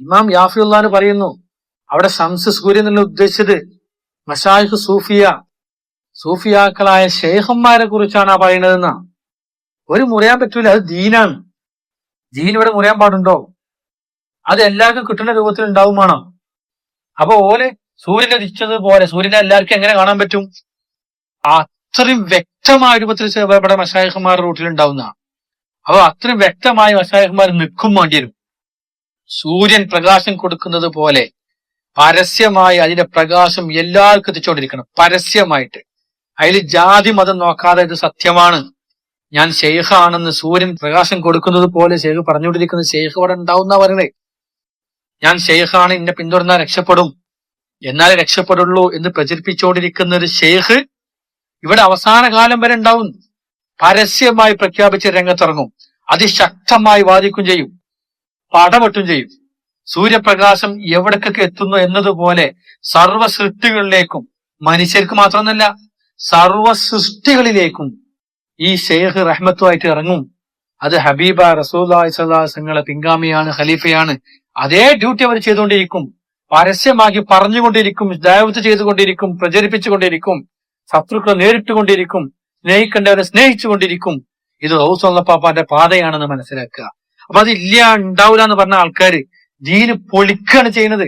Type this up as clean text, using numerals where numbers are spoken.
ഇമാം യാഫിഉള്ളാഹ് പറയുന്നു, അവിടെ ഷംസ് സൂര്യൻ എന്നുള്ള ഉദ്ദേശിച്ചത് മശായിഖ് സൂഫിയാക്കളായ ഷെയ്ഖന്മാരെ കുറിച്ചാണ് ആ പറയുന്നതെന്നാ. ഒരു മുറിയാൻ പറ്റൂല, അത് ദീനാണ്. ദീൻ ഇവിടെ മുറിയാൻ പാടുണ്ടോ? അത് എല്ലാവർക്കും കിട്ടുന്ന രൂപത്തിൽ ഉണ്ടാവുമാണോ? അപ്പൊ ഓല് സൂര്യനെ ഉദിച്ചതുപോലെ സൂര്യനെ എല്ലാവർക്കും എങ്ങനെ കാണാൻ പറ്റും? അത്രയും വ്യക്തമായ രൂപത്തിൽ ഇവിടെ മശായിഖന്മാരുടെ റൂട്ടിൽ ഉണ്ടാവുന്ന. അപ്പൊ അത്രയും വ്യക്തമായി മശായിഖന്മാർ നിൽക്കും വേണ്ടി വരും. സൂര്യൻ പ്രകാശം കൊടുക്കുന്നത് പോലെ പരസ്യമായി അതിന്റെ പ്രകാശം എല്ലാവർക്കും എത്തിച്ചുകൊണ്ടിരിക്കണം, പരസ്യമായിട്ട്. അതിൽ ജാതി മതം നോക്കാതെ ഇത് സത്യമാണ്, ഞാൻ ഷെയ്ഖാണെന്ന് സൂര്യൻ പ്രകാശം കൊടുക്കുന്നത് പോലെ ഷെയ്ഖ് പറഞ്ഞുകൊണ്ടിരിക്കുന്നത് ഷെയ്ഖ് ഇവിടെ ഉണ്ടാവുന്ന പറയണേ. ഞാൻ ഷെയ്ഖാണ്, എന്നെ പിന്തുടർന്നാൽ രക്ഷപ്പെടും, എന്നാലേ രക്ഷപ്പെടുള്ളൂ എന്ന് പ്രചരിപ്പിച്ചുകൊണ്ടിരിക്കുന്ന ഒരു ഷെയ്ഖ് ഇവിടെ അവസാന കാലം വരെ ഉണ്ടാവും. പരസ്യമായി പ്രഖ്യാപിച്ച് രംഗത്തിറങ്ങും, അതിശക്തമായി വാദിക്കും ചെയ്യും, പടപെട്ടും ചെയ്യും. സൂര്യപ്രകാശം എവിടേക്കൊക്കെ എത്തുന്നു എന്നതുപോലെ സർവ സൃഷ്ടികളിലേക്കും, മനുഷ്യർക്ക് മാത്രമൊന്നല്ല സർവ സൃഷ്ടികളിലേക്കും ഈ ഷെയ്ഖ് റഹ്മത്തുമായിട്ട് ഇറങ്ങും. അത് ഹബീബ റസൂലുള്ളാഹി സ്വല്ലല്ലാഹു അലൈഹി വസല്ലമയുടെ പിൻഗാമിയാണ്, ഖലീഫയാണ്. അതേ ഡ്യൂട്ടി അവർ ചെയ്തുകൊണ്ടിരിക്കും, പരസ്യമാക്കി പറഞ്ഞുകൊണ്ടിരിക്കും, ദഅവത്ത് ചെയ്തുകൊണ്ടിരിക്കും, പ്രചരിപ്പിച്ചുകൊണ്ടിരിക്കും, ശത്രുക്കളെ നേരിട്ടുകൊണ്ടിരിക്കും, സ്നേഹിക്കേണ്ടവരെ സ്നേഹിച്ചുകൊണ്ടിരിക്കും. ഇത് റസൂലുള്ളാഹി പാപ്പാന്റെ പാതയാണെന്ന് മനസ്സിലാക്കുക. അപ്പൊ അത് ഇല്ല, ഉണ്ടാവില്ല എന്ന് പറഞ്ഞ ആൾക്കാര് ദീന് പൊളിക്കാണ് ചെയ്യുന്നത്.